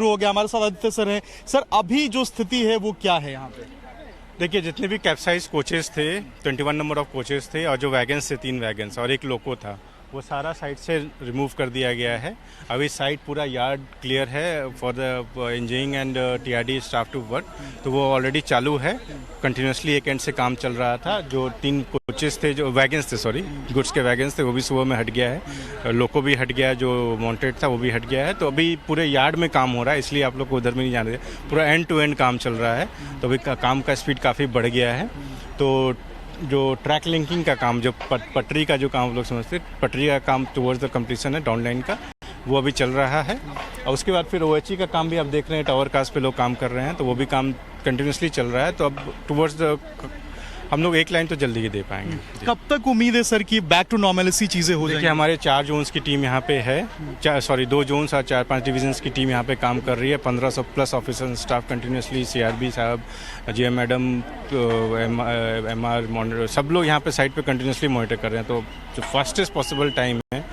हो गया। हमारे साथ आदित्य सर हैं। सर, अभी जो स्थिति है वो क्या है यहाँ पे? देखिए, जितने भी कैप्साइज कोचेस थे, 21 नंबर ऑफ कोचेस थे, और जो वैगन्स थे 3 वैगन्स और एक लोको था, वो सारा साइट से रिमूव कर दिया गया है। अभी साइट पूरा यार्ड क्लियर है for the engineering and TRD staff to work. तो वो ऑलरेडी चालू है, कंटिन्यूसली एक एंड से काम चल रहा था। जो 3 कोचेस थे, जो वैगन्स थे, सॉरी गुड्स के वैगन्स थे, वो भी सुबह में हट गया है। लोको भी हट गया है, जो माउंटेड था वो भी हट गया है। तो अभी पूरे यार्ड में काम हो रहा है, इसलिए आप लोग को उधर में नहीं जाने दे। पूरा एंड टू एंड काम चल रहा है, तो अभी काम का स्पीड काफ़ी बढ़ गया है। तो जो ट्रैक लिंकिंग का काम, जो पटरी का जो काम आप लोग समझते हैं, पटरी का काम टुवर्ड्स द कंप्लीशन है, डाउन लाइन का, वो अभी चल रहा है। और उसके बाद फिर OHE का काम भी आप देख रहे हैं, टावर कास्ट पे लोग काम कर रहे हैं, तो वो भी काम कंटिन्यूसली चल रहा है। तो अब टुवर्ड्स द हम लोग एक लाइन तो जल्दी ही दे पाएंगे। कब तक उम्मीद है सर कि बैक टू नॉर्मलिटी चीज़ें हो जाएंगी? देखिए, हमारे 4 जोन्स की टीम यहाँ पे है, 2 जोन्स और 4-5 डिवीजन्स की टीम यहाँ पे काम कर रही है। 1500 plus officer staff continuously, CRB साहब, GM मैडम, MR मॉनिटर, सब लोग यहाँ पे साइट पे कंटिन्यूसली मॉनिटर कर रहे हैं। तो जो फास्टेस्ट पॉसिबल टाइम है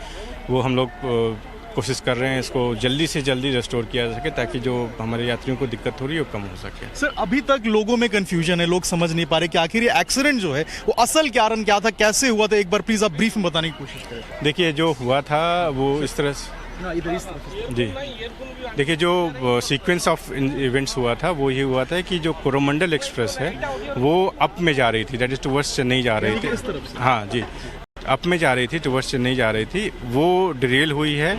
वो हम लोग कोशिश कर रहे हैं इसको जल्दी से जल्दी रेस्टोर किया जा सके, ताकि जो हमारे यात्रियों को दिक्कत हो रही है वो कम हो सके। सर, अभी तक लोगों में कंफ्यूजन है, लोग समझ नहीं पा रहे कि आखिर ये एक्सीडेंट जो है वो असल कारण क्या था, कैसे हुआ था। एक बार प्लीज आप ब्रीफ में बताने की कोशिश करें। देखिए, जो हुआ था वो इस तरह से जी, देखिए, जो सीक्वेंस ऑफ इवेंट्स हुआ था वो ये हुआ था कि जो कोरोमंडल एक्सप्रेस है वो अप में जा रही थी, दैट इज टुवर्ड्स चेन्नई जा रही थी। हाँ जी, अप में जा रही थी, टुवर्ड्स चेन्नई जा रही थी। वो डिरेल हुई है,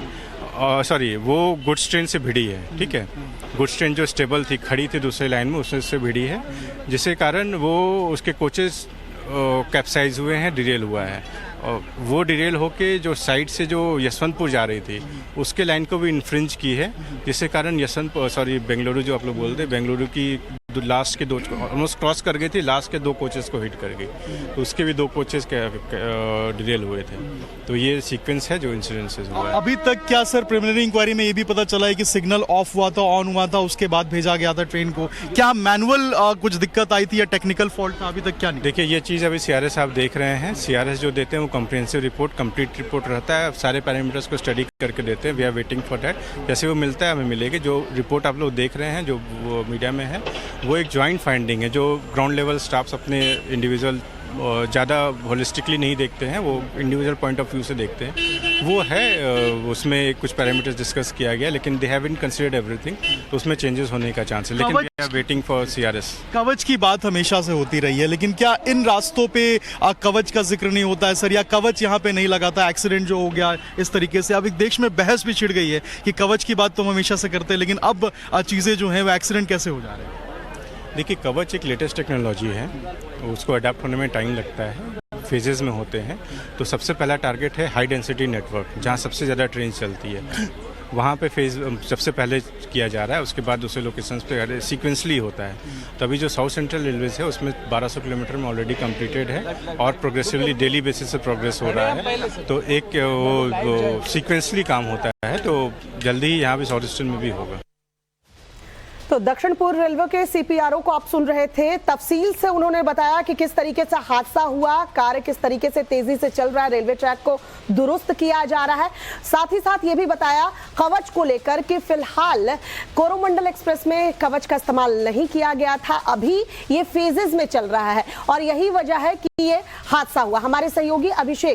सॉरी वो गुड्स ट्रेन से भिड़ी है। ठीक है, गुड्स ट्रेन जो स्टेबल थी, खड़ी थी दूसरे लाइन में, उससे भिड़ी है, जिसके कारण वो उसके कोचेस कैप्साइज हुए हैं, डिरेल हुआ है। और वो डिरेल होके जो साइड से जो यशवंतपुर जा रही थी उसके लाइन को भी इन्फ्रिंज की है, जिसके कारण बेंगलुरु, जो आप लोग बोलते हैं, बेंगलुरु की लास्ट के 2 ऑलमोस्ट क्रॉस कर गई थी, लास्ट के 2 कोचेस को हिट कर गई। तो उसके भी 2 कोचेस डिरेल हुए थे। तो ये सीक्वेंस है जो इंसिडेंसेस हुआ है। अभी तक क्या सर प्रिलिमिनरी इंक्वायरी में ये भी पता चला है कि सिग्नल ऑफ हुआ था, ऑन हुआ था, उसके बाद भेजा गया था ट्रेन को? क्या मैनुअल कुछ दिक्कत आई थी या टेक्निकल फॉल्ट था? अभी तक क्या नहीं? देखिए, ये चीज़ अभी CRS साहब देख रहे हैं। CRS जो देते हैं वो कम्प्रिहेंसिव रिपोर्ट, कंप्लीट रिपोर्ट रहता है, सारे पैरामीटर्स को स्टडी करके देते हैं। We are waiting for that. जैसे वो मिलता है हमें मिलेगी। जो रिपोर्ट आप लोग देख रहे हैं, जो वो मीडिया में है, वो एक जॉइंट फाइंडिंग है। जो ग्राउंड लेवल स्टाफ्स अपने इंडिविजुअल ज़्यादा होलिस्टिकली नहीं देखते हैं, वो इंडिविजुअल पॉइंट ऑफ व्यू से देखते हैं, वो है। उसमें कुछ पैरामीटर्स डिस्कस किया गया, लेकिन दे हैवंट कंसीडर्ड एवरीथिंग, तो उसमें चेंजेस होने का चांस है। लेकिन we are waiting for CRS। Kavach की बात हमेशा से होती रही है, लेकिन क्या इन रास्तों पे कवच का जिक्र नहीं होता है सर, या कवच यहाँ पे नहीं लगा था? एक्सीडेंट जो हो गया इस तरीके से, अब एक देश में बहस भी छिड़ गई है कि कवच की बात तो हम हमेशा से करते हैं, लेकिन अब चीज़ें जो हैं वो एक्सीडेंट कैसे हो जा रहे हैं? देखिए, कवच एक लेटेस्ट टेक्नोलॉजी है, उसको अडेप्ट होने में टाइम लगता है, फेजेस में होते हैं। तो सबसे पहला टारगेट है हाई डेंसिटी नेटवर्क, जहाँ सबसे ज़्यादा ट्रेन चलती है, वहाँ पे फेज सबसे पहले किया जा रहा है। उसके बाद दूसरे लोकेशंस पे सीक्वेंसली होता है। तो अभी जो साउथ सेंट्रल रेलवेज है उसमें 1200 किलोमीटर में ऑलरेडी कंप्लीटेड है, और प्रोग्रेसिवली डेली बेसिस से प्रोग्रेस हो रहा है। तो एक वो सीक्वेंसली काम होता है, तो जल्दी ही यहाँ भी साउथ ईस्टर्न में भी होगा। तो दक्षिण पूर्व रेलवे के CPRO को आप सुन रहे थे। तफसील से उन्होंने बताया कि किस तरीके से हादसा हुआ, कार्य किस तरीके से तेजी से चल रहा है, रेलवे ट्रैक को दुरुस्त किया जा रहा है। साथ ही साथ ये भी बताया कवच को लेकर कि फिलहाल कोरोमंडल एक्सप्रेस में कवच का इस्तेमाल नहीं किया गया था, अभी ये फेजेस में चल रहा है और यही वजह है कि ये हादसा हुआ। हमारे सहयोगी अभिषेक